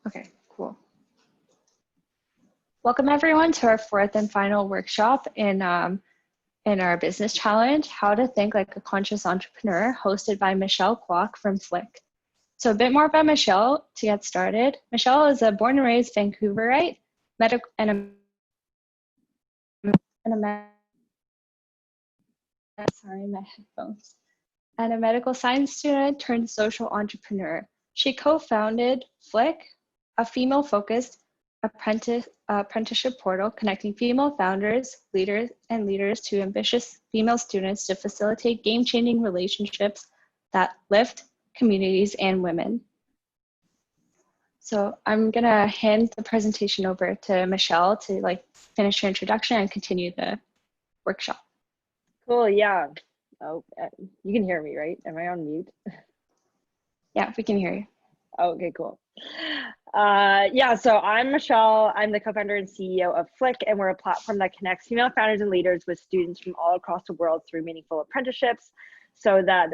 Okay, cool. Welcome everyone to our fourth and final workshop in our business challenge, How to Think Like a Conscious Entrepreneur, hosted by Michelle Kwok from FLIK. So a bit more about Michelle to get started. Michelle is a born and raised Vancouverite, and a medical science student turned social entrepreneur. She co-founded FLIK, a female-focused apprenticeship portal connecting female founders, leaders to ambitious female students to facilitate game-changing relationships that lift communities and women. So I'm gonna hand the presentation over to Michelle to finish her introduction and continue the workshop. Cool, yeah. Oh, you can hear me, right? Am I on mute? Yeah, we can hear you. Oh, okay, cool. Yeah, so I'm Michelle. I'm the co-founder and CEO of FLIK, and we're a platform that connects female founders and leaders with students from all across the world through meaningful apprenticeships so that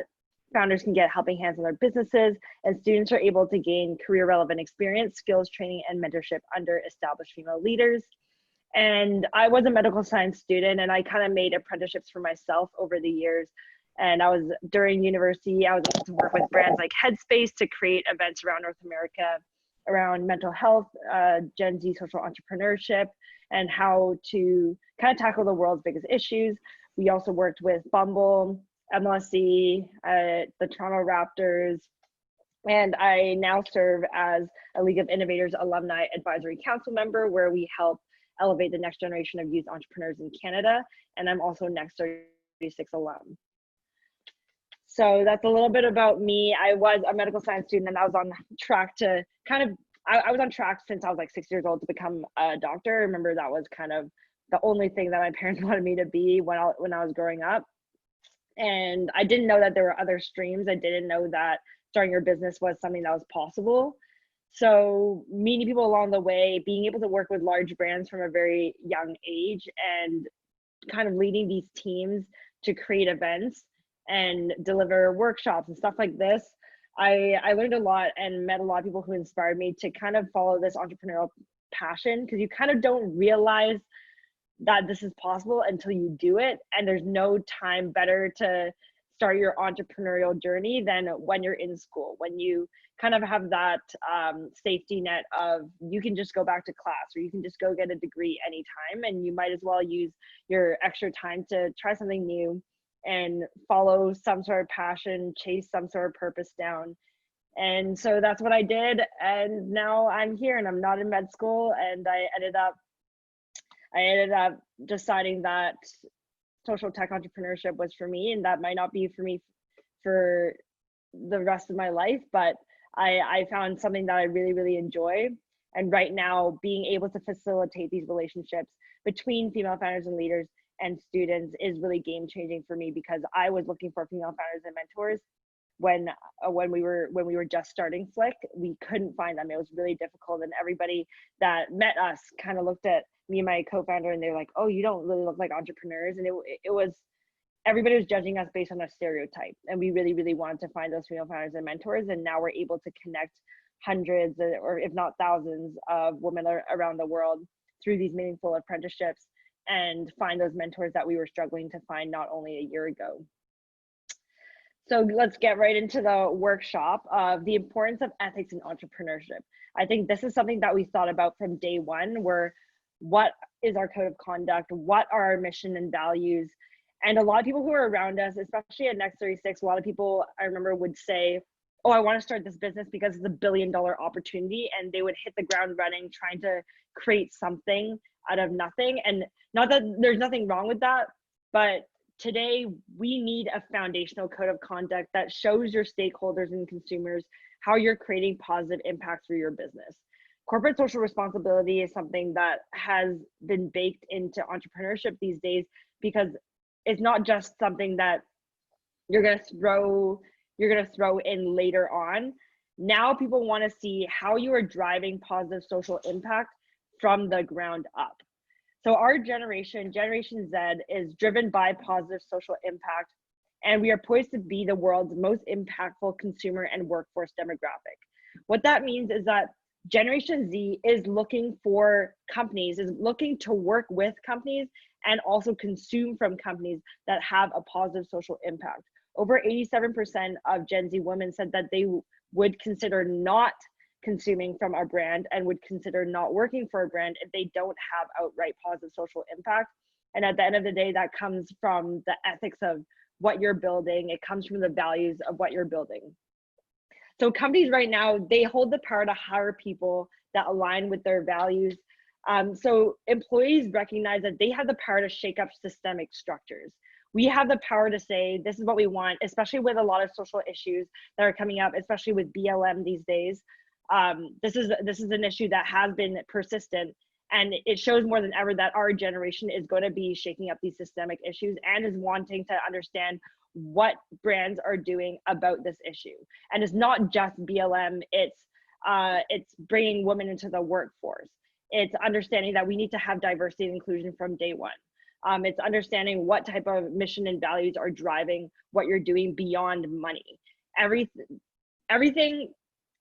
founders can get helping hands on their businesses and students are able to gain career relevant experience, skills, training, and mentorship under established female leaders. And I was a medical science student and I kind of made apprenticeships for myself over the years. And during university, I was able to work with brands like Headspace to create events around North America, around mental health, Gen Z social entrepreneurship, and how to kind of tackle the world's biggest issues. We also worked with Bumble, MLSE, the Toronto Raptors, and I now serve as a League of Innovators Alumni Advisory Council member, where we help elevate the next generation of youth entrepreneurs in Canada. And I'm also Next 36 alum. So that's a little bit about me. I was a medical science student and I was on track to I was on track since I was like 6 years old to become a doctor. I remember that was kind of the only thing that my parents wanted me to be when I was growing up. And I didn't know that there were other streams. I didn't know that starting your business was something that was possible. So meeting people along the way, being able to work with large brands from a very young age and kind of leading these teams to create events and deliver workshops and stuff like this, I learned a lot and met a lot of people who inspired me to kind of follow this entrepreneurial passion, because you kind of don't realize that this is possible until you do it. And there's no time better to start your entrepreneurial journey than when you're in school, when you kind of have that safety net of you can just go back to class or you can just go get a degree anytime, and you might as well use your extra time to try something new and follow some sort of passion, chase some sort of purpose down. And so that's what I did, and now I'm here and I'm not in med school, and I ended up deciding that social tech entrepreneurship was for me, and that might not be for me for the rest of my life, but I found something that I really, really enjoy. And right now, being able to facilitate these relationships between female founders and leaders and students is really game changing for me, because I was looking for female founders and mentors when we were just starting FLIK. We couldn't find them. It was really difficult, and everybody that met us kind of looked at me and my co-founder and they're like, oh, you don't really look like entrepreneurs. And it was, everybody was judging us based on a stereotype, and we really, really wanted to find those female founders and mentors. And now we're able to connect hundreds or if not thousands of women around the world through these meaningful apprenticeships and find those mentors that we were struggling to find not only a year ago. So let's get right into the workshop of the importance of ethics in entrepreneurship. I think this is something that we thought about from day one, where what is our code of conduct? What are our mission and values? And a lot of people who are around us, especially at Next 36, a lot of people I remember would say, oh, I want to start this business because it's $1 billion opportunity. And they would hit the ground running, trying to create something out of nothing. And not that there's nothing wrong with that, but today we need a foundational code of conduct that shows your stakeholders and consumers how you're creating positive impact through your business. Corporate social responsibility is something that has been baked into entrepreneurship these days, because it's not just something that you're gonna throw in later on. Now people want to see how you are driving positive social impact from the ground up. So our generation, Generation Z, is driven by positive social impact, and we are poised to be the world's most impactful consumer and workforce demographic. What that means is that Generation Z is looking for companies, is looking to work with companies and also consume from companies that have a positive social impact. Over 87% of Gen Z women said that they would consider not consuming from a brand and would consider not working for a brand if they don't have outright positive social impact. And at the end of the day, that comes from the ethics of what you're building. It comes from the values of what you're building. So companies right now, they hold the power to hire people that align with their values. So employees recognize that they have the power to shake up systemic structures. We have the power to say, this is what we want, especially with a lot of social issues that are coming up, especially with BLM these days. This is an issue that has been persistent, and it shows more than ever that our generation is going to be shaking up these systemic issues and is wanting to understand what brands are doing about this issue. And it's not just BLM, it's bringing women into the workforce. It's understanding that we need to have diversity and inclusion from day one. It's understanding what type of mission and values are driving what you're doing beyond money. Everything,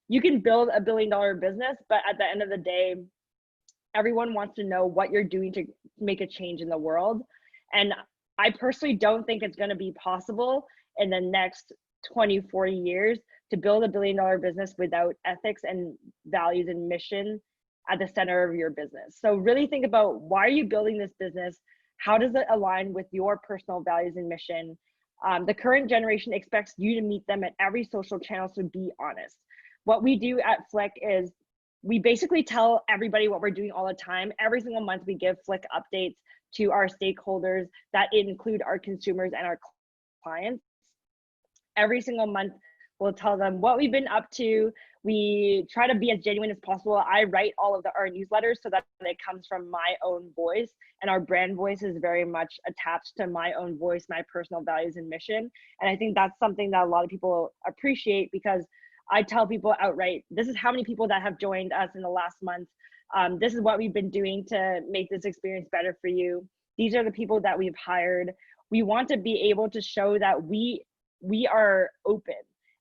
you can build a $1 billion business, but at the end of the day, everyone wants to know what you're doing to make a change in the world. And I personally don't think it's going to be possible in the next 20, 40 years to build a $1 billion business without ethics and values and mission at the center of your business. So really think about, why are you building this business? How does it align with your personal values and mission? The current generation expects you to meet them at every social channel, so be honest. What we do at FLIK is we basically tell everybody what we're doing all the time. Every single month we give FLIK updates to our stakeholders that include our consumers and our clients. Every single month we'll tell them what we've been up to. We try to be as genuine as possible. I write all of our newsletters so that it comes from my own voice, and our brand voice is very much attached to my own voice, my personal values and mission. And I think that's something that a lot of people appreciate, because I tell people outright, this is how many people that have joined us in the last month. This is what we've been doing to make this experience better for you. These are the people that we've hired. We want to be able to show that we are open,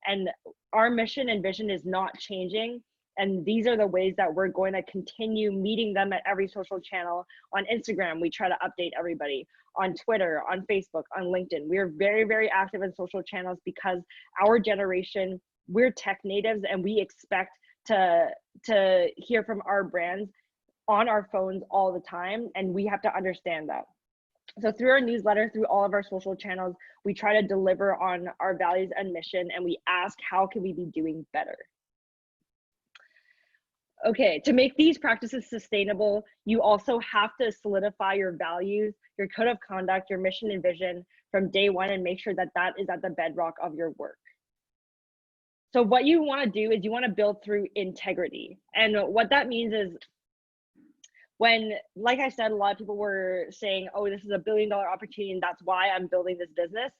and our mission and vision is not changing. And these are the ways that we're going to continue meeting them at every social channel. On Instagram, we try to update everybody. On Twitter, on Facebook, on LinkedIn. We are very, very active in social channels because our generation, we're tech natives, and we expect to hear from our brands on our phones all the time, and we have to understand that. So through our newsletter, through all of our social channels, we try to deliver on our values and mission, and we ask, how can we be doing better? Okay, to make these practices sustainable, you also have to solidify your values, your code of conduct, your mission and vision from day one, and make sure that that is at the bedrock of your work. So what you want to do is you want to build through integrity. And what that means is, when, like I said, a lot of people were saying, oh, this is a $1 billion opportunity and that's why I'm building this business.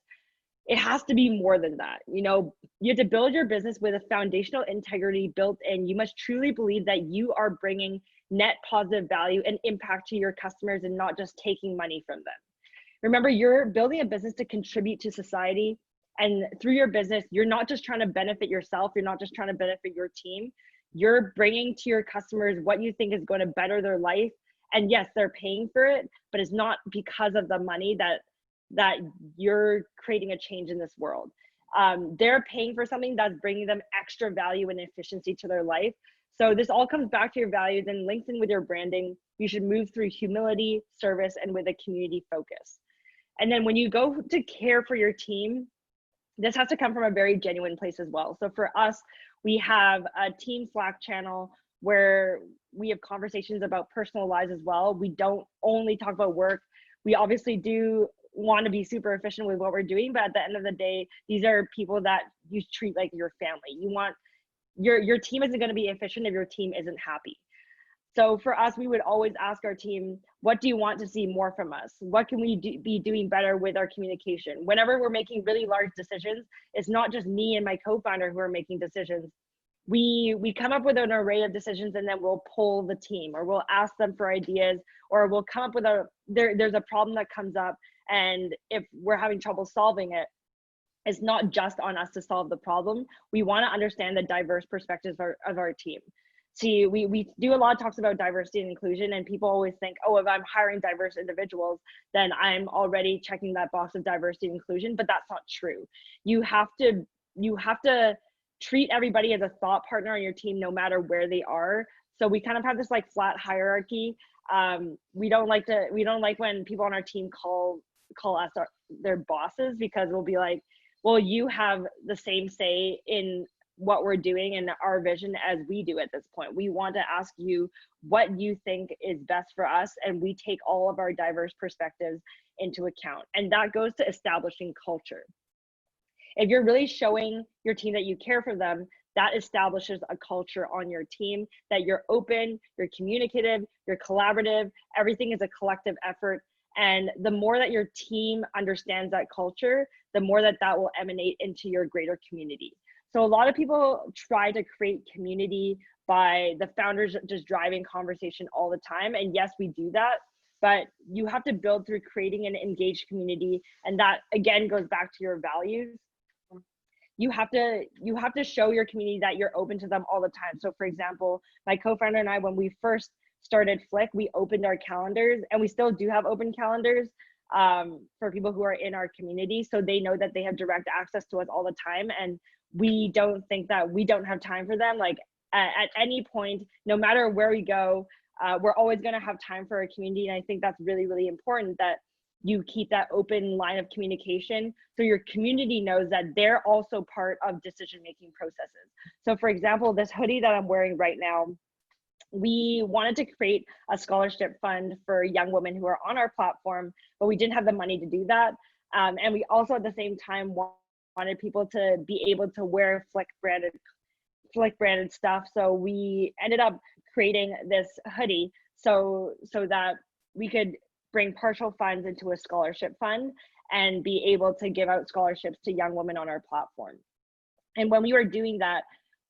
It has to be more than that. You know, you have to build your business with a foundational integrity built in. You must truly believe that you are bringing net positive value and impact to your customers and not just taking money from them. Remember, you're building a business to contribute to society. And through your business, you're not just trying to benefit yourself. You're not just trying to benefit your team. You're bringing to your customers what you think is going to better their life. And yes, they're paying for it, but it's not because of the money that you're creating a change in this world. They're paying for something that's bringing them extra value and efficiency to their life. So this all comes back to your values and links in with your branding. You should move through humility, service, and with a community focus. And then when you go to care for your team, this has to come from a very genuine place as well. So for us, we have a team Slack channel where we have conversations about personal lives as well. We don't only talk about work. We obviously do want to be super efficient with what we're doing, but at the end of the day, these are people that you treat like your family. You want your team isn't going to be efficient if your team isn't happy. So for us, we would always ask our team, what do you want to see more from us? What can we be doing better with our communication? Whenever we're making really large decisions, it's not just me and my co-founder who are making decisions. We come up with an array of decisions, and then we'll poll the team, or we'll ask them for ideas, or we'll come up with there's a problem that comes up, and if we're having trouble solving it, it's not just on us to solve the problem. We want to understand the diverse perspectives of our team. see, we do a lot of talks about diversity and inclusion, and people always think, oh, if I'm hiring diverse individuals, then I'm already checking that box of diversity and inclusion, but that's not true. You have to treat everybody as a thought partner on your team, no matter where they are. So we kind of have this like flat hierarchy. We don't like when people on our team call us their bosses, because we'll be like, well, you have the same say in what we're doing and our vision as we do at this point. We want to ask you what you think is best for us, and we take all of our diverse perspectives into account. And that goes to establishing culture. If you're really showing your team that you care for them, that establishes a culture on your team, that you're open, you're communicative, you're collaborative, everything is a collective effort. And the more that your team understands that culture, the more that will emanate into your greater community. So a lot of people try to create community by the founders just driving conversation all the time. And yes, we do that, but you have to build through creating an engaged community. And that again goes back to your values. You have to show your community that you're open to them all the time. So for example, my co-founder and I, when we first started FLIK, we opened our calendars, and we still do have open calendars for people who are in our community. So they know that they have direct access to us all the time. And we don't think that we don't have time for them. Like at any point, no matter where we go, we're always gonna have time for our community. And I think that's really, really important that you keep that open line of communication so your community knows that they're also part of decision-making processes. So for example, this hoodie that I'm wearing right now, we wanted to create a scholarship fund for young women who are on our platform, but we didn't have the money to do that. And we also at the same time wanted people to be able to wear FLIK branded stuff. So we ended up creating this hoodie so that we could bring partial funds into a scholarship fund and be able to give out scholarships to young women on our platform. And when we were doing that,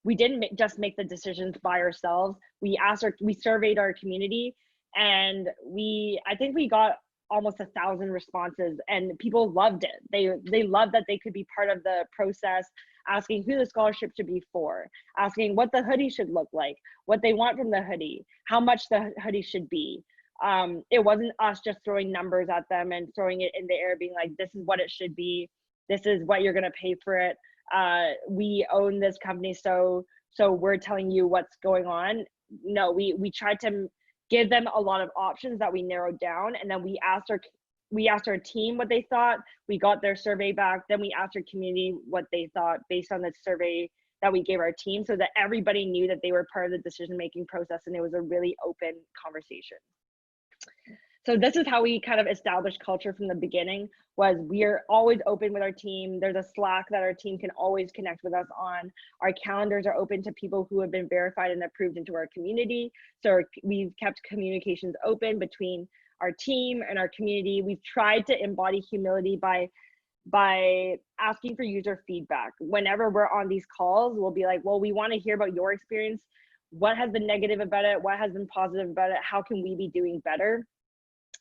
we didn't just make the decisions by ourselves. We surveyed our community, and I think we got almost 1,000 responses, and people loved it. They loved that they could be part of the process, asking who the scholarship should be for, asking what the hoodie should look like, what they want from the hoodie, how much the hoodie should be. It wasn't us just throwing numbers at them and throwing it in the air, being like, this is what it should be, this is what you're gonna pay for it. We own this company, so we're telling you what's going on. No, we tried to give them a lot of options that we narrowed down, and then we asked our team what they thought. We got their survey back, then we asked our community what they thought based on the survey that we gave our team, so that everybody knew that they were part of the decision-making process, and it was a really open conversation. So this is how we kind of established culture from the beginning, was we're always open with our team. There's a Slack that our team can always connect with us on. Our calendars are open to people who have been verified and approved into our community. So we've kept communications open between our team and our community. We've tried to embody humility by asking for user feedback. Whenever we're on these calls, we'll be like, well, we want to hear about your experience. What has been negative about it? What has been positive about it? How can we be doing better?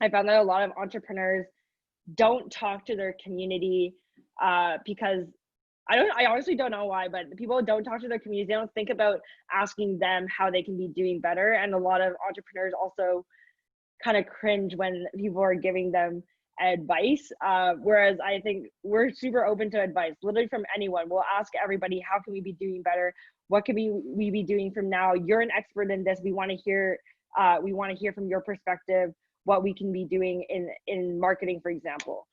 I found that a lot of entrepreneurs don't talk to their community because I honestly don't know why, but people don't talk to their communities. They don't think about asking them how they can be doing better. And a lot of entrepreneurs also kind of cringe when people are giving them advice. Whereas I think we're super open to advice, literally from anyone. We'll ask everybody, how can we be doing better? What can we be doing from now? You're an expert in this. We want to hear from your perspective what we can be doing in marketing, for example.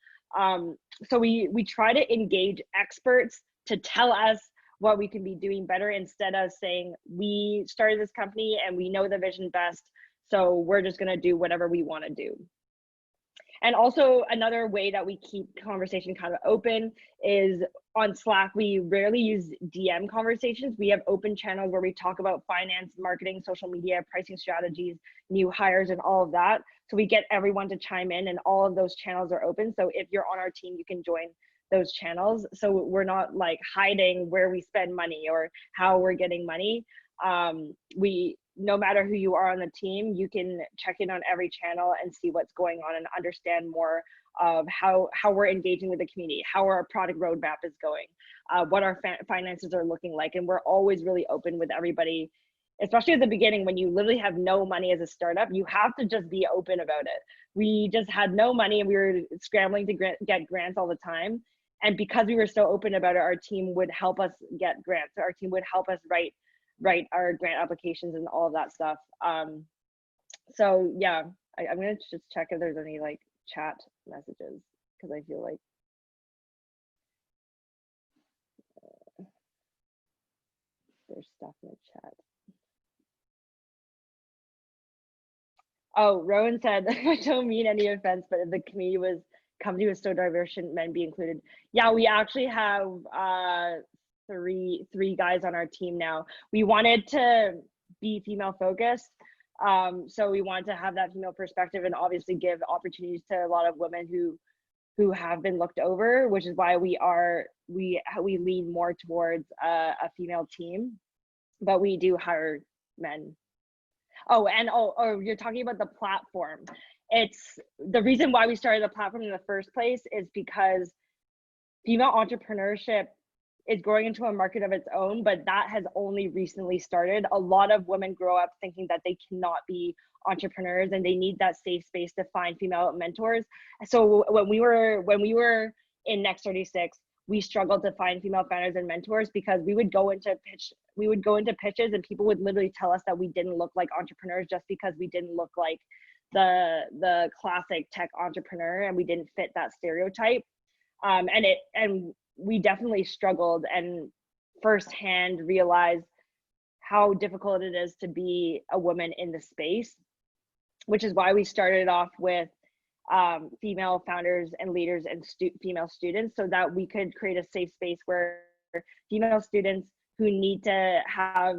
So we try to engage experts to tell us what we can be doing better, instead of saying, we started this company and we know the vision best, so we're just gonna do whatever we wanna do. And also another way that we keep conversation kind of open is on Slack. We rarely use DM conversations. We have open channels where we talk about finance, marketing, social media, pricing strategies, new hires, and all of that. So we get everyone to chime in, and all of those channels are open. So if you're on our team, you can join those channels. So we're not like hiding where we spend money or how we're getting money. No matter who you are on the team, you can check in on every channel and see what's going on and understand more of how we're engaging with the community, how our product roadmap is going, what our finances are looking like. And we're always really open with everybody especially at the beginning when you literally have no money as a startup, you have to just be open about it. We just had no money and we were scrambling to get grants all the time. And because we were so open about it, our team would help us get grants. Our team would help us write our grant applications and all of that stuff. So yeah, I'm gonna just check if there's any like chat messages, because I feel like there's stuff in the chat. Oh, Rowan said, I don't mean any offense, but if the company was so diverse, shouldn't men be included? Yeah, we actually have three guys on our team now. We wanted to be female focused. So we wanted to have that female perspective and obviously give opportunities to a lot of women who have been looked over, which is why we lean more towards a female team, but we do hire men. Oh, and you're talking about the platform. It's the reason why we started the platform in the first place is because female entrepreneurship is growing into a market of its own, but that has only recently started. A lot of women grow up thinking that they cannot be entrepreneurs and they need that safe space to find female mentors. So when we were in Next 36, we struggled to find female founders and mentors because we would go into pitches and people would literally tell us that we didn't look like entrepreneurs just because we didn't look like the classic tech entrepreneur and we didn't fit that stereotype. And we definitely struggled and firsthand realized how difficult it is to be a woman in the space, which is why we started off with female founders and leaders and female students, so that we could create a safe space where female students who need to have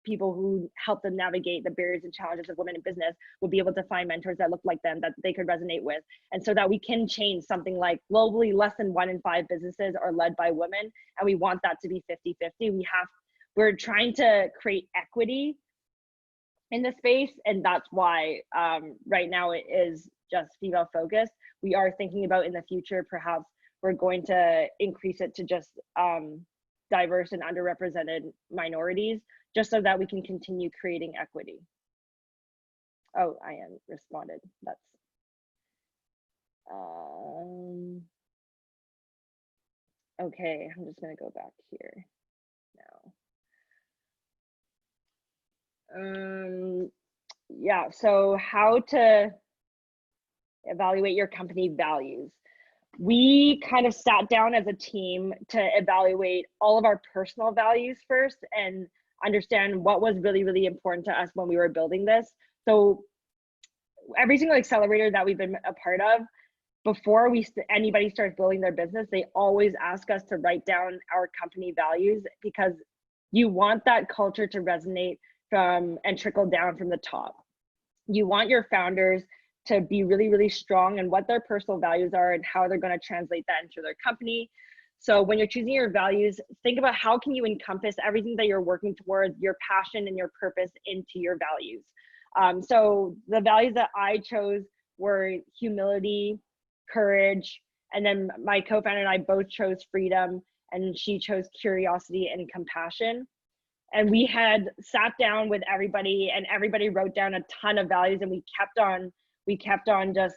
people who help them navigate the barriers and challenges of women in business would be able to find mentors that look like them, that they could resonate with. And so that we can change something like globally less than 1 in 5 businesses are led by women. And we want that to be 50-50. We're trying to create equity in the space. And that's why right now it is just female focused. We are thinking about in the future, perhaps we're going to increase it to just diverse and underrepresented minorities, just so that we can continue creating equity. Oh, I am responded. That's okay. I'm just gonna go back here now. Yeah, so how to evaluate your company values. We kind of sat down as a team to evaluate all of our personal values first and understand what was really, really important to us when we were building this. So every single accelerator that we've been a part of, before anybody starts building their business, they always ask us to write down our company values, because you want that culture to resonate from and trickle down from the top. You want your founders to be really, really strong in what their personal values are and how they're going to translate that into their company. So when you're choosing your values, think about how can you encompass everything that you're working towards, your passion and your purpose, into your values. So the values that I chose were humility, courage, and then my co-founder and I both chose freedom, and she chose curiosity and compassion. And we had sat down with everybody and everybody wrote down a ton of values, and we kept on just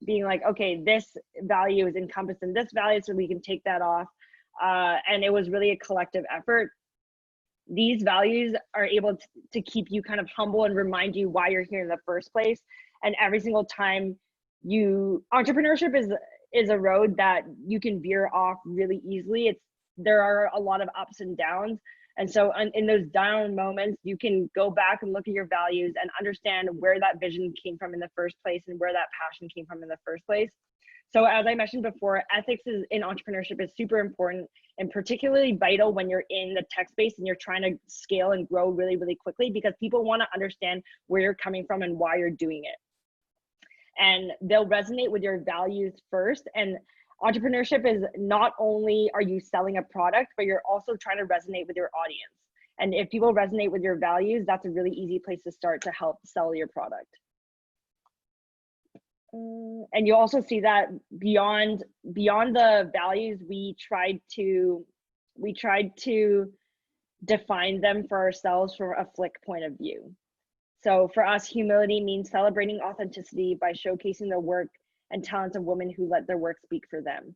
being like, okay, this value is encompassed in this value, so we can take that off. And it was really a collective effort. These values are able to keep you kind of humble and remind you why you're here in the first place. And every single time entrepreneurship is a road that you can veer off really easily. There are a lot of ups and downs. And so in those down moments, you can go back and look at your values and understand where that vision came from in the first place and where that passion came from in the first place. So as I mentioned before, ethics in entrepreneurship is super important and particularly vital when you're in the tech space and you're trying to scale and grow really, really quickly, because people want to understand where you're coming from and why you're doing it. And they'll resonate with your values first. And entrepreneurship is not only are you selling a product, but you're also trying to resonate with your audience. And if people resonate with your values, that's a really easy place to start to help sell your product. And you also see that beyond the values, we tried to define them for ourselves from a FLIK point of view. So for us, humility means celebrating authenticity by showcasing the work and talents of women who let their work speak for them.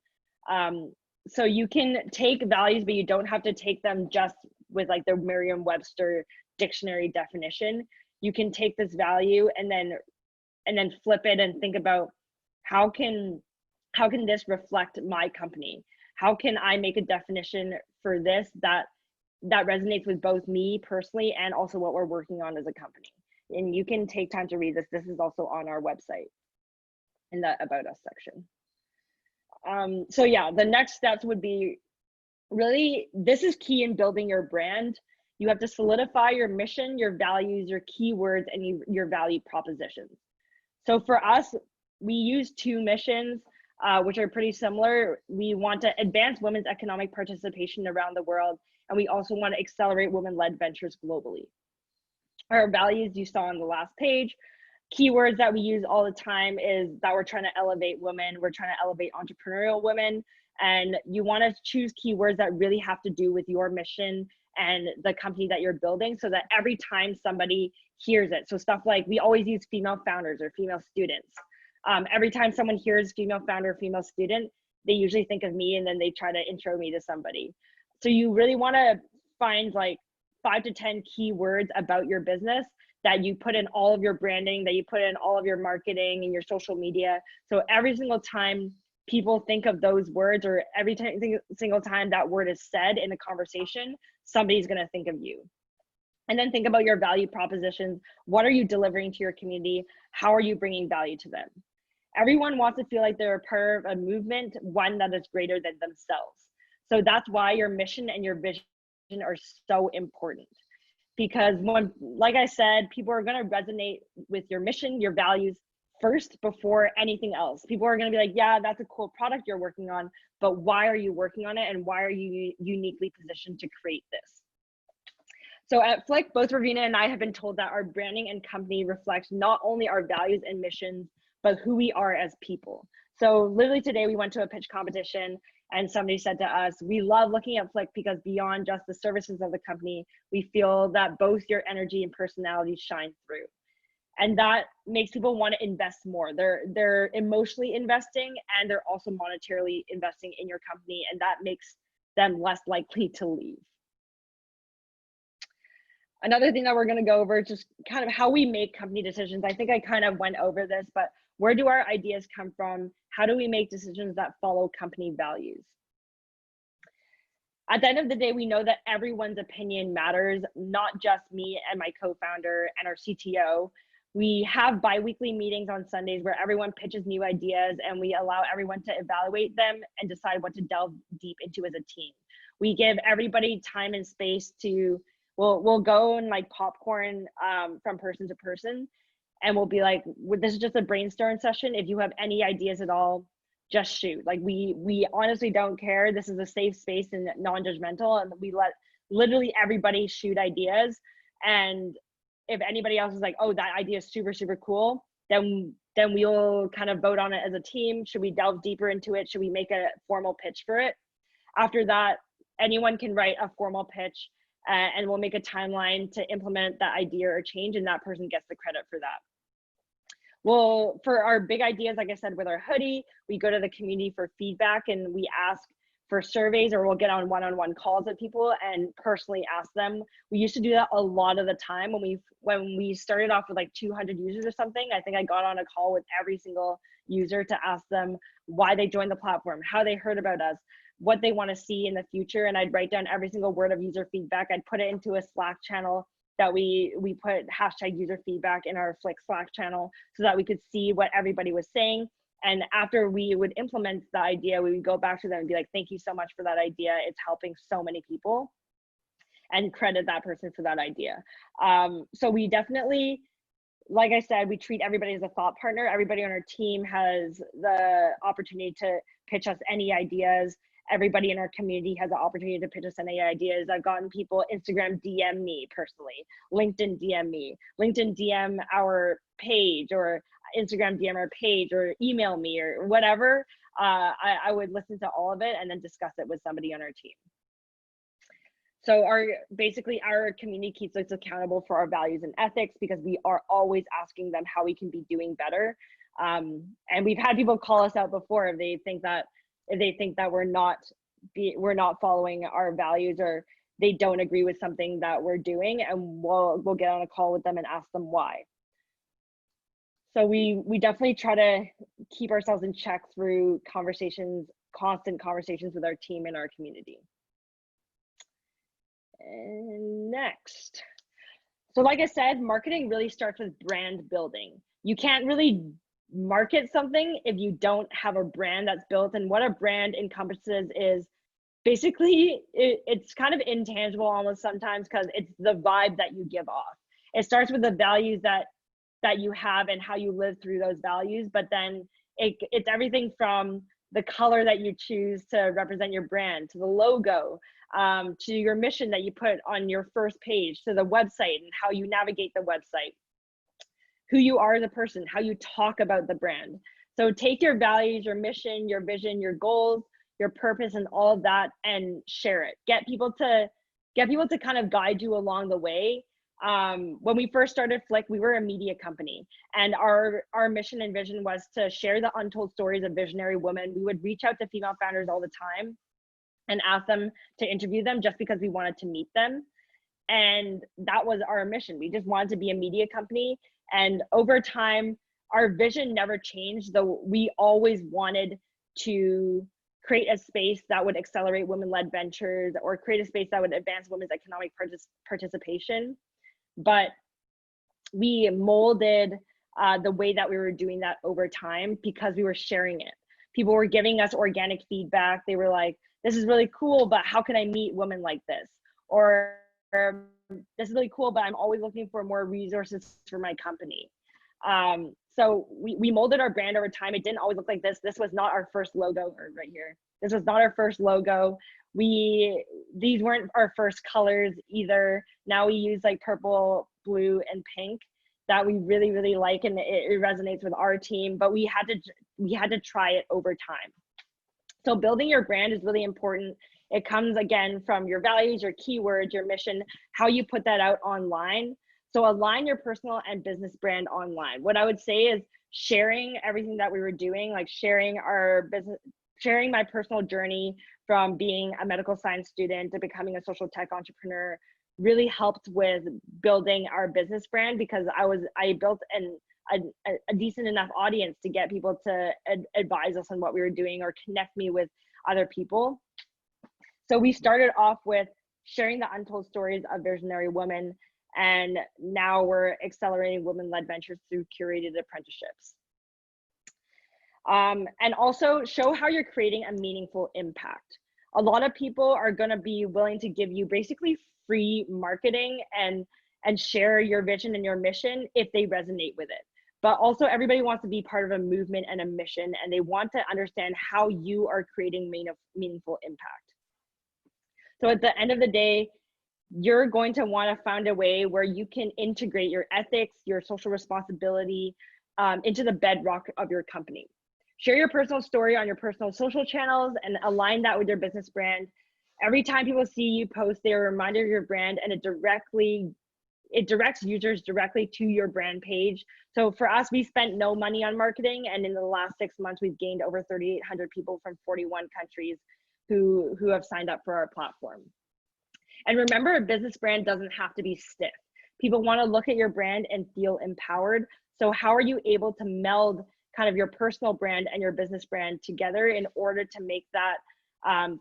So you can take values, but you don't have to take them just with like the Merriam-Webster dictionary definition. You can take this value and then flip it and think about how can this reflect my company? How can I make a definition for this that resonates with both me personally and also what we're working on as a company? And you can take time to read this. This is also on our website in the About Us section. So yeah, the next steps would be really, this is key in building your brand. You have to solidify your mission, your values, your keywords, and your value propositions. So for us, we use two missions, which are pretty similar. We want to advance women's economic participation around the world, and we also want to accelerate women-led ventures globally. Our values you saw on the last page. Keywords that we use all the time is that we're trying to elevate women, we're trying to elevate entrepreneurial women, and you want to choose keywords that really have to do with your mission and the company that you're building, so that every time somebody hears it, so stuff like, we always use female founders or female students. Every time someone hears female founder, female student, they usually think of me and then they try to intro me to somebody. So you really want to find like 5 to 10 keywords about your business that you put in all of your branding, that you put in all of your marketing and your social media. So every single time people think of those words, or every single time that word is said in a conversation, somebody's going to think of you. And then think about your value propositions. What are you delivering to your community? How are you bringing value to them? Everyone wants to feel like they're a part of a movement, one that is greater than themselves. So that's why your mission and your vision are so important. Because when, like I said, people are going to resonate with your mission, your values first before anything else. People are going to be like, yeah, that's a cool product you're working on, but why are you working on it? And why are you uniquely positioned to create this? So at FLIK, both Ravina and I have been told that our branding and company reflects not only our values and missions, but who we are as people. So literally today we went to a pitch competition and somebody said to us, we love looking at FLIK because beyond just the services of the company, we feel that both your energy and personality shine through. And that makes people want to invest more. They're emotionally investing and they're also monetarily investing in your company, and that makes them less likely to leave. Another thing that we're going to go over is just kind of how we make company decisions. I think I kind of went over this, but where do our ideas come from? How do we make decisions that follow company values? At the end of the day, we know that everyone's opinion matters, not just me and my co-founder and our CTO. We have bi-weekly meetings on Sundays where everyone pitches new ideas and we allow everyone to evaluate them and decide what to delve deep into as a team. We give everybody time and space to, we'll go and like popcorn from person to person, and we'll be like, this is just a brainstorm session. If you have any ideas at all, just shoot. Like we honestly don't care. This is a safe space and non-judgmental, and we let literally everybody shoot ideas. And if anybody else is like, oh, that idea is super, super cool, then we'll kind of vote on it as a team. Should we delve deeper into it? Should we make a formal pitch for it? After that, anyone can write a formal pitch and we'll make a timeline to implement that idea or change, and that person gets the credit for that. Well, for our big ideas, like I said, with our hoodie, we go to the community for feedback and we ask for surveys, or we'll get on one-on-one calls with people and personally ask them. We used to do that a lot of the time when we started off with like 200 users or something. I think I got on a call with every single user to ask them why they joined the platform, how they heard about us, what they want to see in the future. And I'd write down every single word of user feedback. I'd put it into a Slack channel that we put hashtag user feedback in our FLIK Slack channel so that we could see what everybody was saying. And after we would implement the idea, we would go back to them and be like, thank you so much for that idea. It's helping so many people, and credit that person for that idea. So we definitely, like I said, we treat everybody as a thought partner. Everybody on our team has the opportunity to pitch us any ideas. Everybody in our community has the opportunity to pitch us any ideas. I've gotten people Instagram DM me personally, LinkedIn DM me, LinkedIn DM our page, or Instagram DM our page, or email me, or whatever. I would listen to all of it and then discuss it with somebody on our team. So basically our community keeps us accountable for our values and ethics because we are always asking them how we can be doing better. And we've had people call us out before if they think that we're not following our values, or they don't agree with something that we're doing, and we'll get on a call with them and ask them why. So we definitely try to keep ourselves in check through constant conversations with our team and our community. And next, so like I said, marketing really starts with brand building. You can't really market something if you don't have a brand that's built. And what a brand encompasses is basically, it's kind of intangible almost sometimes, because it's the vibe that you give off. It starts with the values that you have and how you live through those values, but then it's everything from the color that you choose to represent your brand, to the logo, to your mission that you put on your first page, to the website and how you navigate the website, who you are as a person, how you talk about the brand. So take your values, your mission, your vision, your goals, your purpose, and all of that, and share it. Get people to kind of guide you along the way. When we first started FLIK, we were a media company, and our mission and vision was to share the untold stories of visionary women. We would reach out to female founders all the time and ask them to interview them just because we wanted to meet them. And that was our mission. We just wanted to be a media company. And over time, our vision never changed, though we always wanted to create a space that would accelerate women-led ventures, or create a space that would advance women's economic participation. But we molded the way that we were doing that over time because we were sharing it. People were giving us organic feedback. They were like, this is really cool, but how can I meet women like this? Or this is really cool, but I'm always looking for more resources for my company. So we molded our brand over time. It didn't always look like this. This was not our first logo, or right here. This was not our first logo. These weren't our first colors either. Now we use like purple, blue, and pink that we really, really like, and it resonates with our team, but we had to try it over time. So building your brand is really important. It comes again from your values, your keywords, your mission, how you put that out online. So align your personal and business brand online. What I would say is sharing everything that we were doing, like sharing our business, sharing my personal journey from being a medical science student to becoming a social tech entrepreneur really helped with building our business brand, because I built a decent enough audience to get people to advise us on what we were doing or connect me with other people. So we started off with sharing the untold stories of visionary women, and now we're accelerating women-led ventures through curated apprenticeships. And also show how you're creating a meaningful impact. A lot of people are going to be willing to give you basically free marketing and share your vision and your mission if they resonate with it. But also everybody wants to be part of a movement and a mission, and they want to understand how you are creating meaningful impact. So at the end of the day, you're going to want to find a way where you can integrate your ethics, your social responsibility into the bedrock of your company. Share your personal story on your personal social channels and align that with your business brand. Every time people see you post, they're a reminder of your brand, and it directs users directly to your brand page. So for us, we spent no money on marketing, and in the last 6 months, we've gained over 3,800 people from 41 countries who have signed up for our platform. And remember, a business brand doesn't have to be stiff. People want to look at your brand and feel empowered. So how are you able to meld kind of your personal brand and your business brand together in order to make that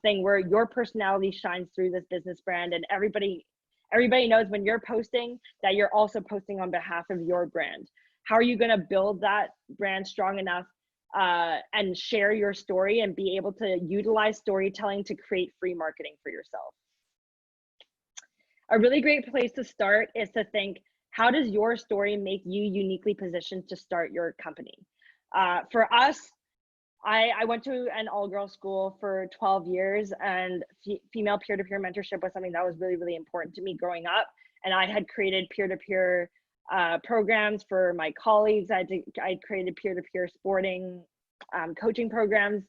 thing where your personality shines through this business brand, and everybody knows when you're posting that you're also posting on behalf of your brand? How are you going to build that brand strong enough and share your story and be able to utilize storytelling to create free marketing for yourself? A really great place to start is to think, how does your story make you uniquely positioned to start your company? For us, I went to an all-girls school for 12 years, and female peer-to-peer mentorship was something that was really, really important to me growing up. And I had created peer-to-peer programs for my colleagues. I created peer-to-peer sporting coaching programs.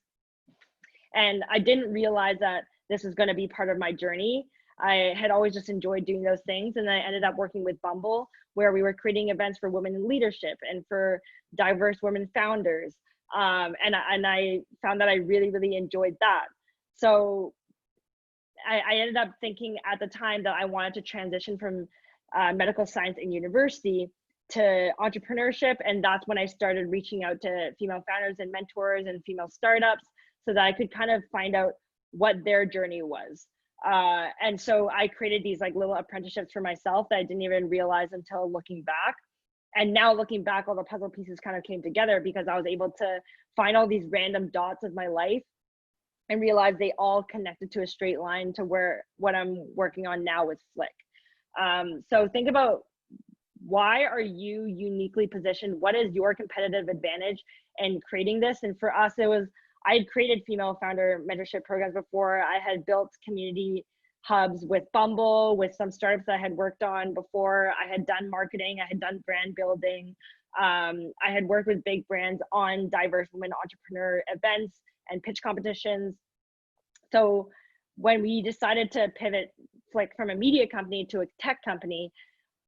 And I didn't realize that this was going to be part of my journey I had always just enjoyed doing those things. And then I ended up working with Bumble, where we were creating events for women in leadership and for diverse women founders. And I found that I really, really enjoyed that. So I ended up thinking at the time that I wanted to transition from medical science and university to entrepreneurship. And that's when I started reaching out to female founders and mentors and female startups so that I could kind of find out what their journey was. And so I created these like little apprenticeships for myself that I didn't even realize until looking back. And now looking back, all the puzzle pieces kind of came together because I was able to find all these random dots of my life and realize they all connected to a straight line to what I'm working on now with FLIK. So think about, why are you uniquely positioned? What is your competitive advantage in creating this? And for us, it was, I had created female founder mentorship programs before. I had built community hubs with Bumble, with some startups that I had worked on before. I had done marketing, I had done brand building. I had worked with big brands on diverse women entrepreneur events and pitch competitions. So when we decided to pivot FLIK from a media company to a tech company,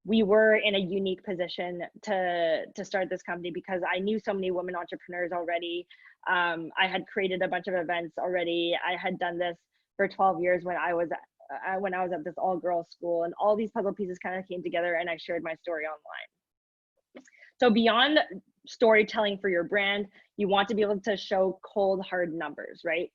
we were in a unique position to start this company because I knew so many women entrepreneurs already. I had created a bunch of events already. I had done this for 12 years when I was at this all-girls school, and all these puzzle pieces kind of came together, and I shared my story online. So beyond storytelling for your brand, you want to be able to show cold, hard numbers, right?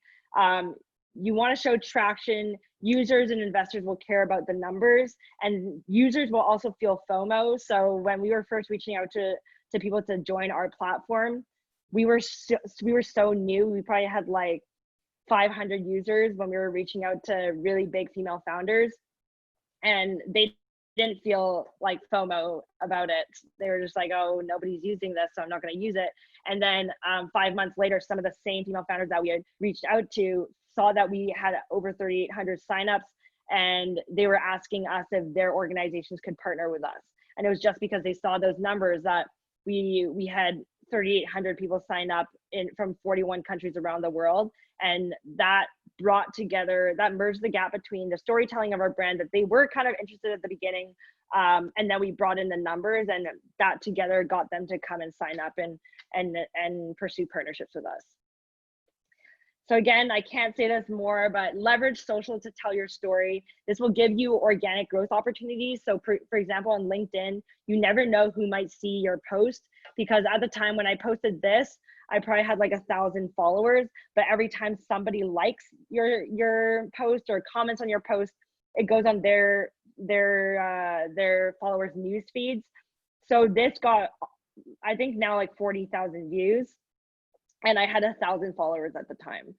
You want to show traction. Users and investors will care about the numbers, and users will also feel FOMO. So when we were first reaching out to people to join our platform, we were so new. We probably had like 500 users when we were reaching out to really big female founders, and they didn't feel like FOMO about it. They were just like, oh, nobody's using this, so I'm not going to use it. And then 5 months later, some of the same female founders that we had reached out to saw that we had over 3,800 signups, and they were asking us if their organizations could partner with us. And it was just because they saw those numbers that we had 3,800 people sign up from 41 countries around the world. And that merged the gap between the storytelling of our brand that they were kind of interested at the beginning, and then we brought in the numbers, and that together got them to come and sign up and pursue partnerships with us. So again, I can't say this more, but leverage social to tell your story. This will give you organic growth opportunities. So for example, on LinkedIn, you never know who might see your post, because at the time when I posted this, I probably had like 1,000 followers, but every time somebody likes your post or comments on your post, it goes on their followers' news feeds. So this got, I think now like 40,000 views, and I had 1,000 followers at the time.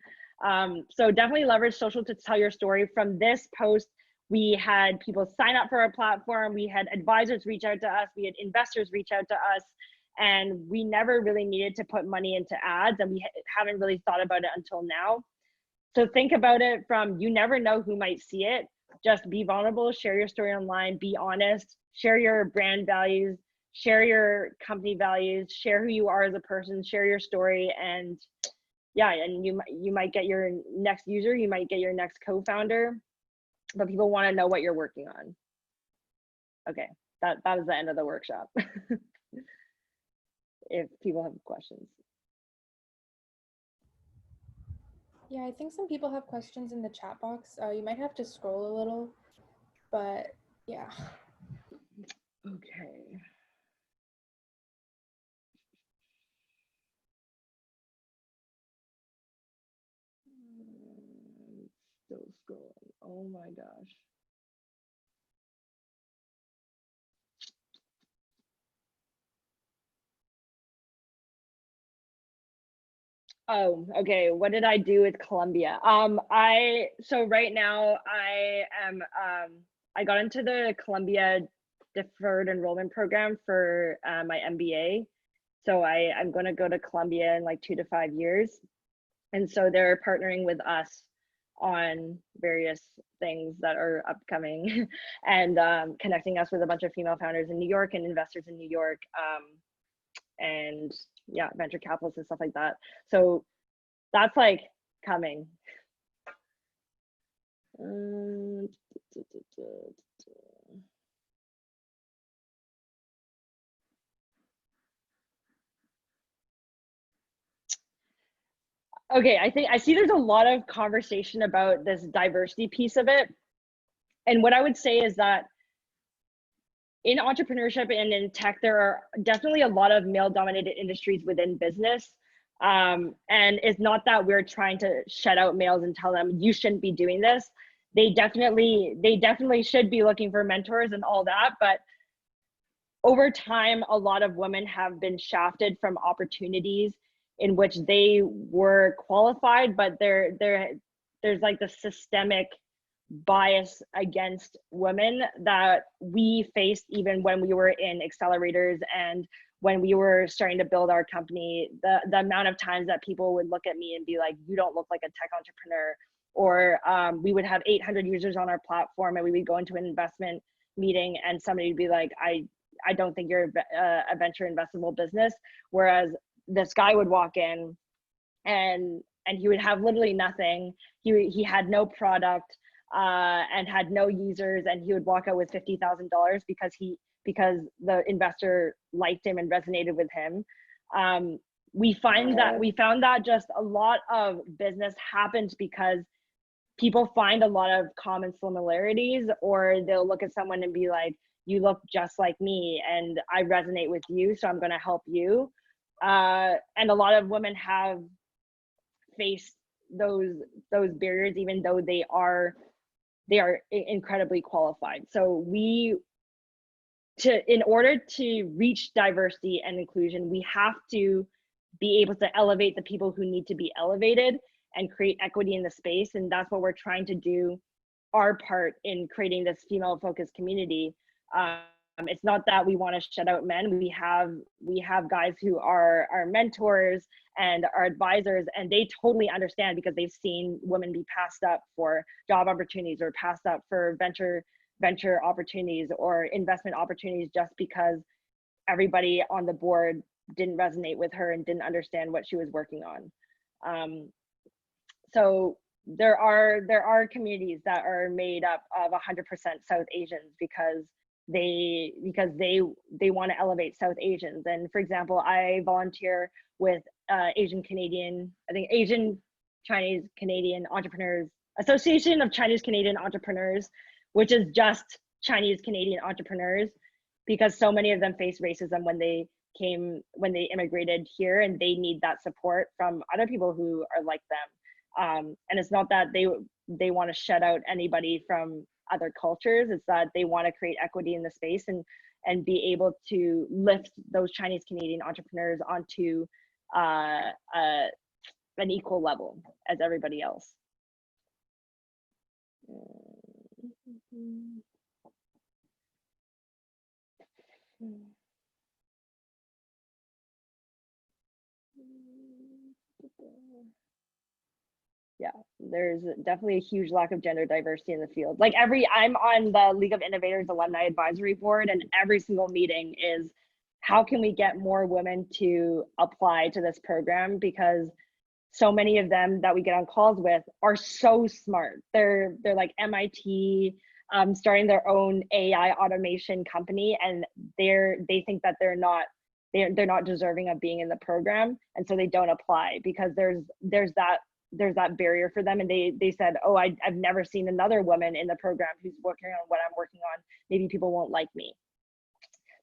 So definitely leverage social to tell your story. From this post, we had people sign up for our platform. We had advisors reach out to us. We had investors reach out to us. And we never really needed to put money into ads, and we haven't really thought about it until now. So think about it from, you never know who might see it. Just be vulnerable, share your story online, be honest, share your brand values, share your company values, share who you are as a person, share your story, and yeah, and you might get your next user, you might get your next co-founder, but people want to know what you're working on. Okay, that is the end of the workshop. If people have questions. Yeah, I think some people have questions in the chat box. You might have to scroll a little, but yeah. Okay. Still scrolling. Oh my gosh. Oh, okay. What did I do with Columbia? So right now I am I got into the Columbia deferred enrollment program for my MBA. So I'm going to go to Columbia in like 2 to 5 years. And so they're partnering with us on various things that are upcoming and connecting us with a bunch of female founders in New York and investors in New York. And yeah, venture capitalists and stuff like that. So that's like coming. Okay, I see there's a lot of conversation about this diversity piece of it. And what I would say is that in entrepreneurship and in tech, there are definitely a lot of male-dominated industries within business. And it's not that we're trying to shut out males and tell them you shouldn't be doing this. They definitely should be looking for mentors and all that. But over time, a lot of women have been shafted from opportunities in which they were qualified, but there's like the systemic bias against women that we faced even when we were in accelerators and when we were starting to build our company. The amount of times that people would look at me and be like, you don't look like a tech entrepreneur, or we would have 800 users on our platform and we would go into an investment meeting and somebody would be like, I don't think you're a venture investable business. Whereas this guy would walk in and he would have literally nothing. He had no product and had no users, and he would walk out with $50,000 because the investor liked him and resonated with him. We found that just a lot of business happens because people find a lot of common similarities, or they'll look at someone and be like, you look just like me and I resonate with you, so I'm going to help you. And a lot of women have faced those barriers, even though they are incredibly qualified. So in order to reach diversity and inclusion, we have to be able to elevate the people who need to be elevated and create equity in the space. And that's what we're trying to do our part in creating this female-focused community. It's not that we want to shut out men. We have guys who are our mentors and our advisors, and they totally understand because they've seen women be passed up for job opportunities or passed up for venture opportunities or investment opportunities just because everybody on the board didn't resonate with her and didn't understand what she was working on. So there are communities that are made up of 100% South Asians because they want to elevate South Asians. And for example, I volunteer with Asian Chinese Canadian Entrepreneurs Association of Chinese Canadian Entrepreneurs, which is just Chinese Canadian entrepreneurs, because so many of them face racism when they immigrated here, and they need that support from other people who are like them. And it's not that they want to shut out anybody from other cultures, it's that they want to create equity in the space and be able to lift those Chinese Canadian entrepreneurs onto an equal level as everybody else. Yeah, there's definitely a huge lack of gender diversity in the field. Like I'm on the League of Innovators Alumni Advisory Board, and every single meeting is, how can we get more women to apply to this program? Because so many of them that we get on calls with are so smart. They're like MIT, starting their own AI automation company, and they think that they're not deserving of being in the program, and so they don't apply because there's that barrier for them. And they said, oh, I've never seen another woman in the program who's working on what I'm working on. Maybe people won't like me.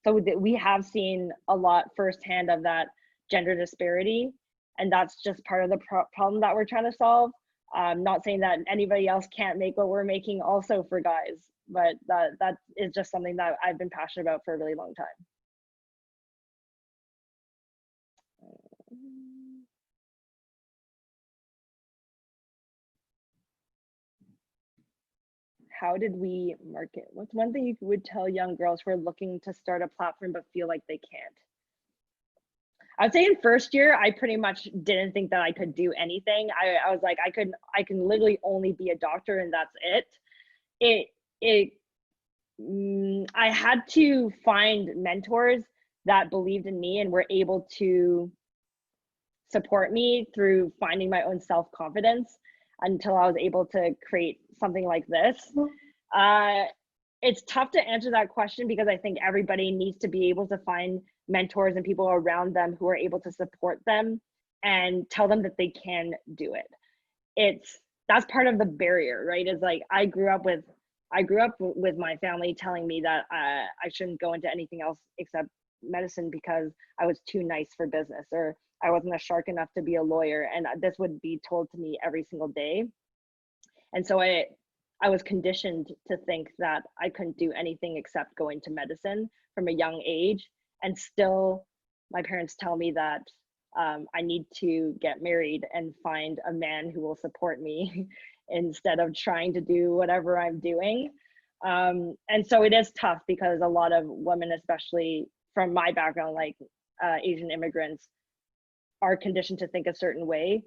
So we have seen a lot firsthand of that gender disparity, and that's just part of the problem that we're trying to solve. Not saying that anybody else can't make what we're making also for guys, but that is just something that I've been passionate about for a really long time. How did we market? What's one thing you would tell young girls who are looking to start a platform but feel like they can't? I'd say in first year, I pretty much didn't think that I could do anything. I was like, I can literally only be a doctor and that's it. I had to find mentors that believed in me and were able to support me through finding my own self-confidence until I was able to create something like this. It's tough to answer that question because I think everybody needs to be able to find mentors and people around them who are able to support them and tell them that they can do it. That's part of the barrier, right? Is like I grew up with my family telling me that I shouldn't go into anything else except medicine because I was too nice for business, or I wasn't a shark enough to be a lawyer, and this would be told to me every single day. And so I was conditioned to think that I couldn't do anything except go into medicine from a young age. And still, my parents tell me that I need to get married and find a man who will support me instead of trying to do whatever I'm doing. And so it is tough because a lot of women, especially from my background, like Asian immigrants, are conditioned to think a certain way,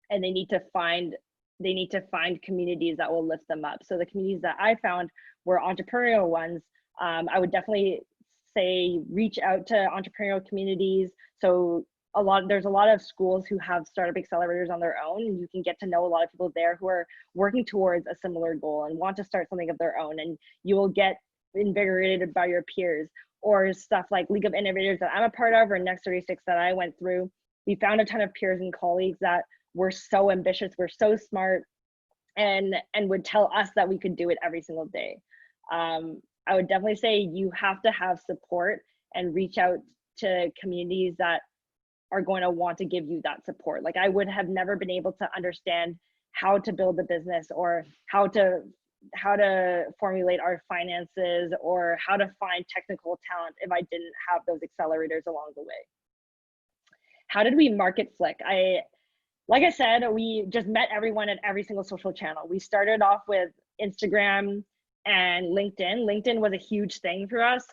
and they need to find communities that will lift them up. So the communities that I found were entrepreneurial ones. I would definitely say reach out to entrepreneurial communities. So there's a lot of schools who have startup accelerators on their own, and you can get to know a lot of people there who are working towards a similar goal and want to start something of their own, and you will get invigorated by your peers. Or stuff like League of Innovators that I'm a part of, or Next 36 that I went through. We found a ton of peers and colleagues that were so ambitious, were so smart, and would tell us that we could do it every single day. I would definitely say you have to have support and reach out to communities that are going to want to give you that support. Like I would have never been able to understand how to build a business, or how to formulate our finances, or how to find technical talent if I didn't have those accelerators along the way. How did we market FLIK? Like I said, we just met everyone at every single social channel. We started off with Instagram and LinkedIn. LinkedIn was a huge thing for us.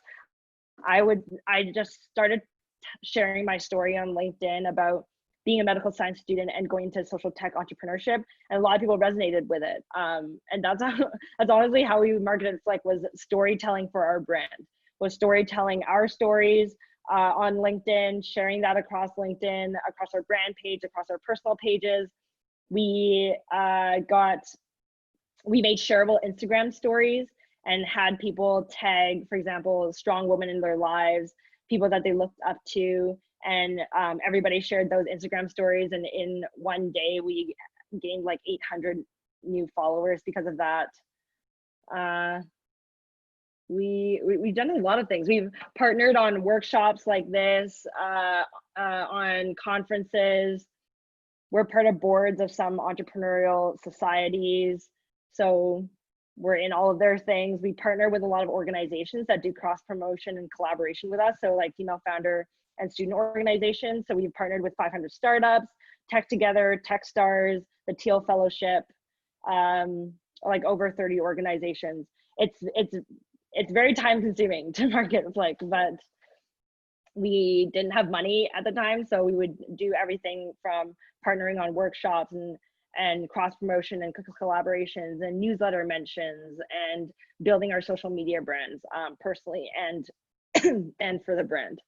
I just started sharing my story on LinkedIn about being a medical science student and going into social tech entrepreneurship, and a lot of people resonated with it. And that's honestly how we marketed FLIK, was storytelling for our brand, was storytelling our stories on LinkedIn, sharing that across LinkedIn, across our brand page, across our personal pages. We made shareable Instagram stories and had people tag, for example, strong women in their lives, people that they looked up to, and everybody shared those Instagram stories. And in one day, we gained like 800 new followers because of that. We've done a lot of things. We've partnered on workshops like this, on conferences. We're part of boards of some entrepreneurial societies. So we're in all of their things. We partner with a lot of organizations that do cross promotion and collaboration with us. So like female founder and student organizations. So we've partnered with 500 startups, Tech Together, Techstars, the Teal Fellowship, like over 30 organizations. It's very time consuming to market FLIK, but we didn't have money at the time. So we would do everything from partnering on workshops and cross promotion and collaborations and newsletter mentions and building our social media brands personally and and for the brand.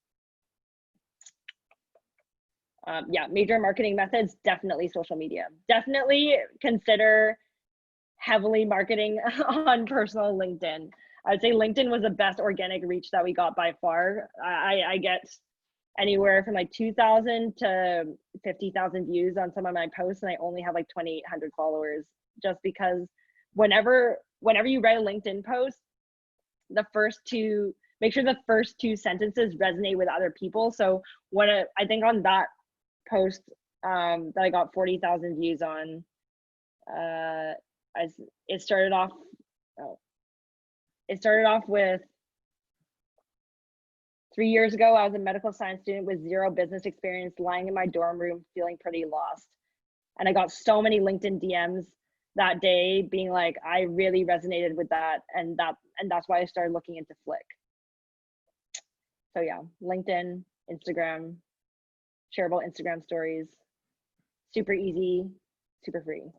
Yeah, major marketing methods, definitely social media. Definitely consider heavily marketing on personal LinkedIn. I'd say LinkedIn was the best organic reach that we got by far. I get anywhere from like 2,000 to 50,000 views on some of my posts, and I only have like 2,800 followers, just because whenever you write a LinkedIn post, make sure the first two sentences resonate with other people. So I think on that post that I got 40,000 views on, it started off with 3 years ago, I was a medical science student with zero business experience, lying in my dorm room, feeling pretty lost. And I got so many LinkedIn DMs that day being like, I really resonated with that. And that's why I started looking into FLIK. So yeah, LinkedIn, Instagram, shareable Instagram stories, super easy, super free.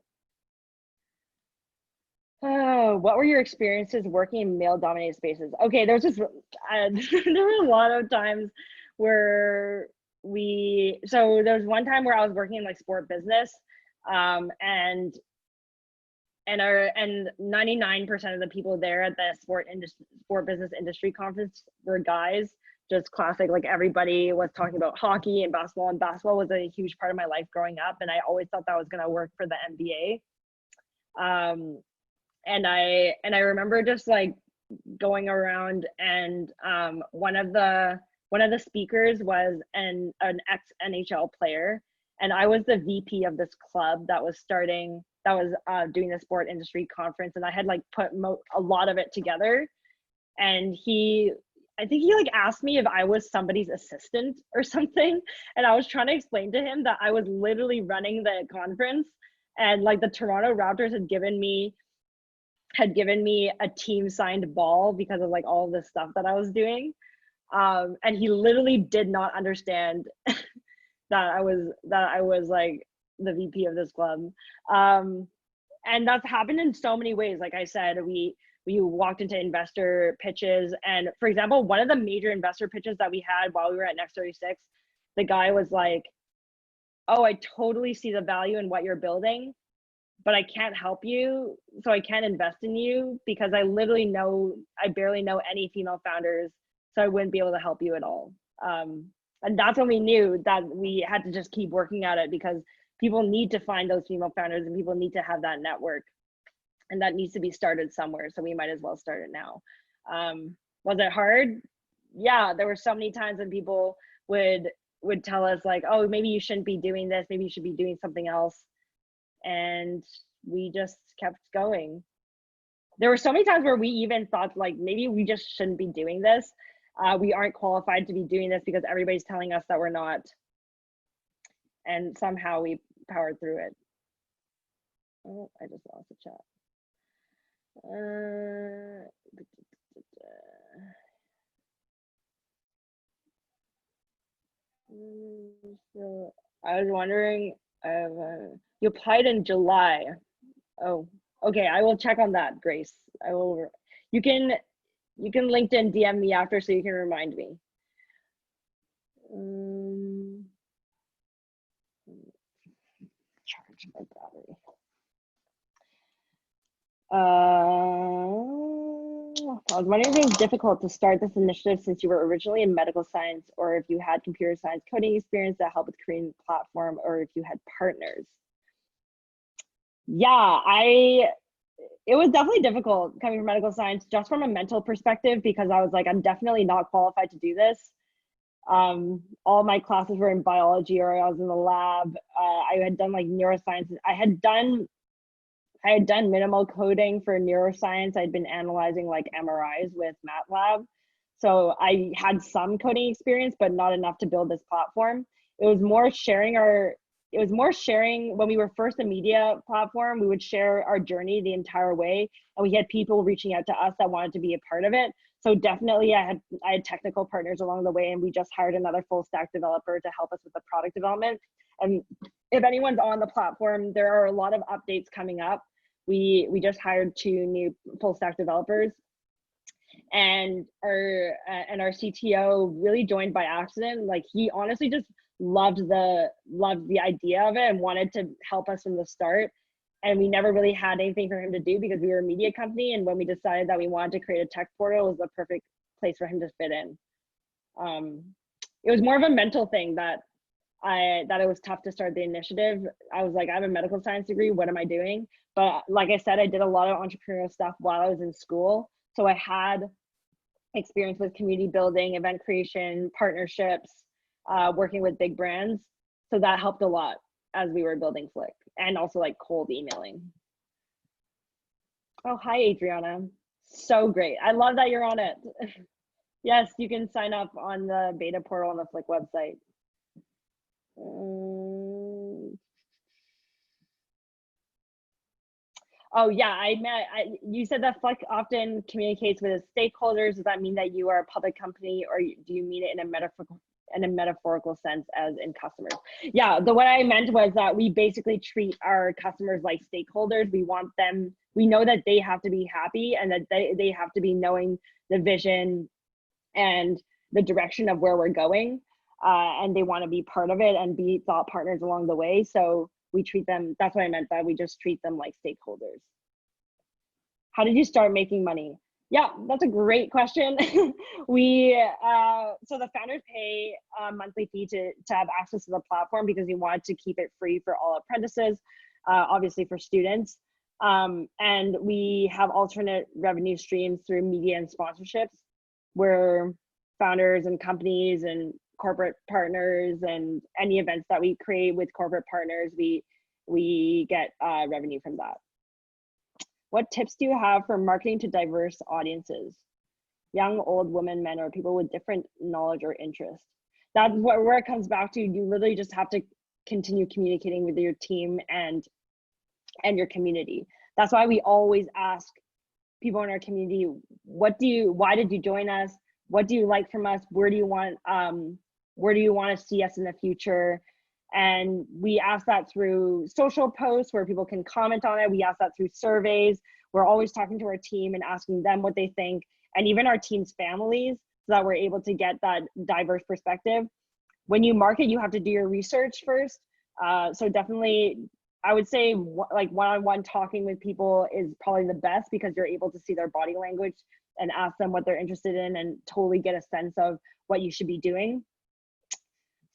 Oh, what were your experiences working in male-dominated spaces? Okay, there was a lot of times where so there was one time where I was working in like sport business, and and 99% of the people there at the sport business industry conference were guys. Just classic, like everybody was talking about hockey and basketball was a huge part of my life growing up, and I always thought that was going to work for the NBA. And I remember just like going around, and one of the speakers was an ex NHL player, and I was the VP of this club that was doing the sport industry conference, and I had like put a lot of it together. And I think he like asked me if I was somebody's assistant or something, and I was trying to explain to him that I was literally running the conference, and like the Toronto Raptors had given me a team signed ball because of like all of this stuff that I was doing. And he literally did not understand that I was like the VP of this club. And that's happened in so many ways. Like I said, we walked into investor pitches, and for example, one of the major investor pitches that we had while we were at Next 36, the guy was like, "Oh, I totally see the value in what you're building, but I can't help you, so I can't invest in you because I barely know any female founders, so I wouldn't be able to help you at all." And that's when we knew that we had to just keep working at it, because people need to find those female founders and people need to have that network, and that needs to be started somewhere. So we might as well start it now. Was it hard? Yeah, there were so many times when people would tell us like, "Oh, maybe you shouldn't be doing this. Maybe you should be doing something else." And we just kept going. There were so many times where we even thought like, maybe we just shouldn't be doing this. We aren't qualified to be doing this because everybody's telling us that we're not. And somehow we powered through it. Oh, I just lost the chat. So I was wondering, you applied in July. Oh, okay. I will check on that, Grace. I will. You can LinkedIn DM me after so you can remind me. Charge my battery. I was wondering if it was difficult to start this initiative since you were originally in medical science, or if you had computer science coding experience that helped with creating the platform, or if you had partners. Yeah, it was definitely difficult coming from medical science, just from a mental perspective, because I was like, I'm definitely not qualified to do this. All my classes were in biology, or I was in the lab. I had done like neuroscience. I had done minimal coding for neuroscience. I'd been analyzing like MRIs with MATLAB. So I had some coding experience, but not enough to build this platform. It was more sharing when we were first a media platform. We would share our journey the entire way, and we had people reaching out to us that wanted to be a part of it. So definitely I had technical partners along the way, and we just hired another full stack developer to help us with the product development. And if anyone's on the platform, there are a lot of updates coming up. We just hired 2 new full stack developers, and our CTO really joined by accident. Like, he honestly just loved the idea of it and wanted to help us from the start. And we never really had anything for him to do because we were a media company. And when we decided that we wanted to create a tech portal, it was the perfect place for him to fit in. It was more of a mental thing that it was tough to start the initiative. I was like, I have a medical science degree. What am I doing? But like I said, I did a lot of entrepreneurial stuff while I was in school. So I had experience with community building, event creation, partnerships, working with big brands. So that helped a lot as we were building FLIK, and also like cold emailing. Oh, hi, Adriana. So great. I love that you're on it. Yes, you can sign up on the beta portal on the FLIK website. Oh yeah, you said that FLIK often communicates with its stakeholders. Does that mean that you are a public company, or do you mean it in a metaphorical sense as in customers? Yeah, what I meant was that we basically treat our customers like stakeholders. We know that they have to be happy, and that they have to be knowing the vision and the direction of where we're going, and they want to be part of it and be thought partners along the way. So we treat them, that's what I meant by we just treat them like stakeholders. How did you start making money? Yeah, that's a great question. So the founders pay a monthly fee to have access to the platform because we wanted to keep it free for all apprentices, obviously for students. And we have alternate revenue streams through media and sponsorships, where founders and companies and corporate partners and any events that we create with corporate partners, we get revenue from that. What tips do you have for marketing to diverse audiences? Young, old, women, men, or people with different knowledge or interest? That's where it comes back to. You literally just have to continue communicating with your team and your community. That's why we always ask people in our community, why did you join us? What do you like from us? Where do you want to see us in the future? And we ask that through social posts where people can comment on it. We ask that through surveys. We're always talking to our team and asking them what they think, and even our team's families, so that we're able to get that diverse perspective. When you market, you have to do your research first. So definitely, I would say like one-on-one talking with people is probably the best, because you're able to see their body language and ask them what they're interested in and totally get a sense of what you should be doing.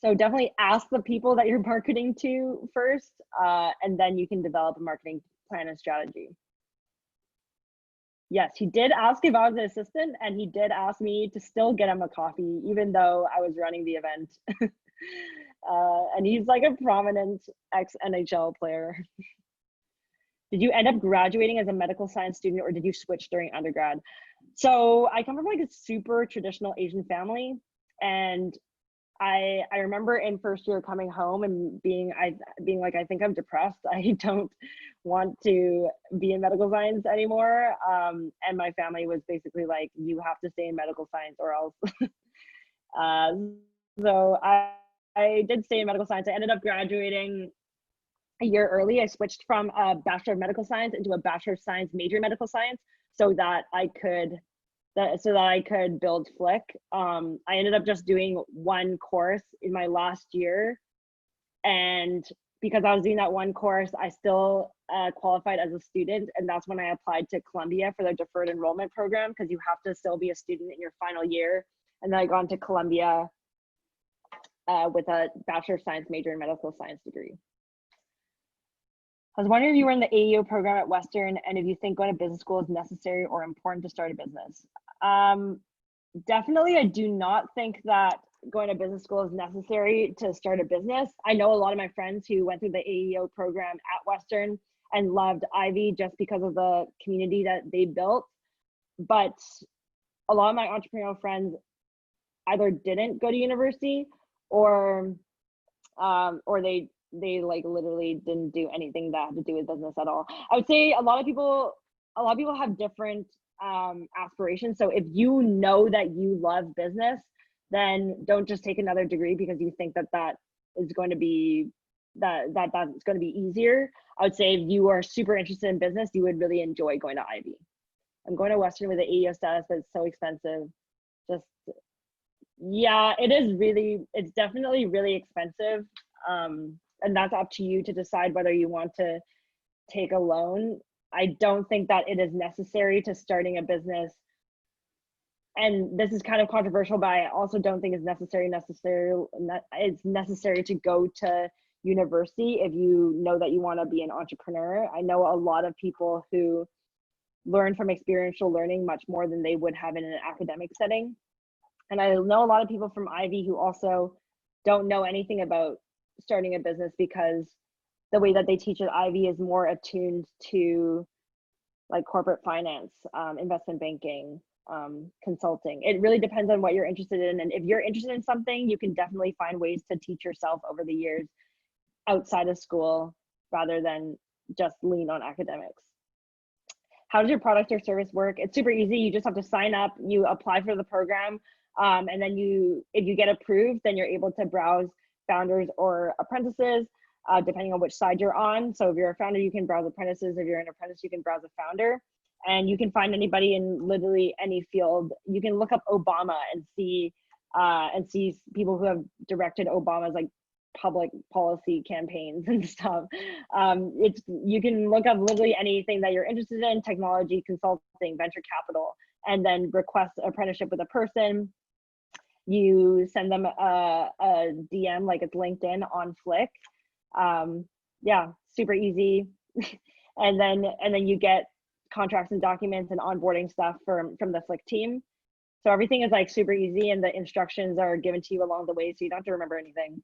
So definitely ask the people that you're marketing to first, and then you can develop a marketing plan and strategy. Yes, he did ask if I was an assistant, and he did ask me to still get him a coffee, even though I was running the event. And he's like a prominent ex-NHL player. Did you end up graduating as a medical science student, or did you switch during undergrad? So I come from like a super traditional Asian family, and I remember in first year coming home and being like, I think I'm depressed. I don't want to be in medical science anymore. And my family was basically like, you have to stay in medical science or else. So I did stay in medical science. I ended up graduating a year early. I switched from a Bachelor of Medical Science into a Bachelor of Science major in medical science, so that I could build FLIK. I ended up just doing one course in my last year, and because I was doing that one course, I still qualified as a student, and that's when I applied to Columbia for their deferred enrollment program, because you have to still be a student in your final year. And then I got into Columbia with a Bachelor of Science major in medical science degree. I was wondering if you were in the AEO program at Western, and if you think going to business school is necessary or important to start a business. Definitely, I do not think that going to business school is necessary to start a business. I know a lot of my friends who went through the AEO program at Western and loved Ivy just because of the community that they built. But a lot of my entrepreneurial friends either didn't go to university, or they like literally didn't do anything that had to do with business at all. I would say a lot of people have different aspirations. So if you know that you love business, then don't just take another degree because you think that is going to be that's going to be easier. I would say if you are super interested in business, you would really enjoy going to Ivy. I'm going to Western with the AEO status, but it's so expensive. Yeah, it's definitely really expensive. And that's up to you to decide whether you want to take a loan. I don't think that it is necessary to starting a business. And this is kind of controversial, but I also don't think it's necessary to go to university if you know that you want to be an entrepreneur. I know a lot of people who learn from experiential learning much more than they would have in an academic setting. And I know a lot of people from Ivy who also don't know anything about starting a business, because the way that they teach at Ivy is more attuned to like corporate finance, investment banking, consulting. It really depends on what you're interested in. And if you're interested in something, you can definitely find ways to teach yourself over the years outside of school rather than just lean on academics. How does your product or service work? It's super easy. You just have to sign up, you apply for the program, and then if you get approved, then you're able to browse founders or apprentices, depending on which side you're on. So if you're a founder, you can browse apprentices. If you're an apprentice, you can browse a founder. And you can find anybody in literally any field. You can look up Obama and see people who have directed Obama's like public policy campaigns and stuff. You can look up literally anything that you're interested in, technology, consulting, venture capital, and then request apprenticeship with a person. You send them a DM, like it's LinkedIn on FLIK. Yeah, super easy. and then you get contracts and documents and onboarding stuff from the FLIK team. So everything is like super easy, and the instructions are given to you along the way, so you don't have to remember anything.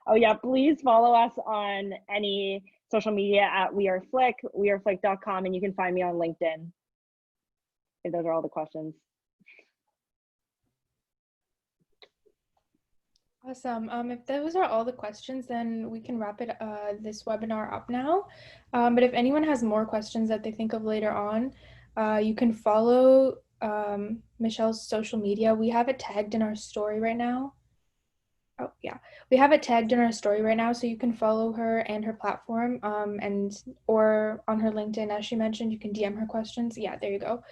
Oh yeah, please follow us on any social media at weareflik, weareflik.com, and you can find me on LinkedIn. If those are all the questions. Awesome. If those are all the questions, then we can wrap it this webinar up now. But if anyone has more questions that they think of later on, you can follow Michelle's social media. We have it tagged in our story right now. Oh yeah, we have it tagged in our story right now, so you can follow her and her platform, or on her LinkedIn, as she mentioned, you can DM her questions. Yeah, there you go.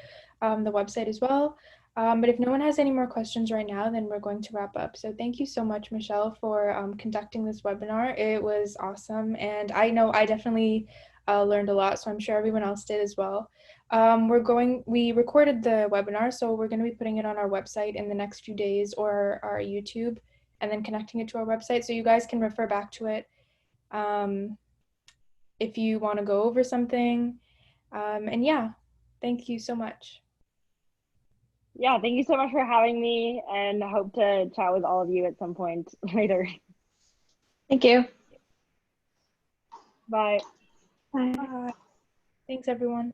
The website as well. But if no one has any more questions right now, then we're going to wrap up. So thank you so much, Michelle, for conducting this webinar. It was awesome, and I know I definitely learned a lot, so I'm sure everyone else did as well. We recorded the webinar, so we're going to be putting it on our website in the next few days, or our YouTube, and then connecting it to our website, so you guys can refer back to it if you want to go over something. And yeah, thank you so much. Yeah, thank you so much for having me, and I hope to chat with all of you at some point later. Thank you. Bye. Bye. Bye. Thanks, everyone.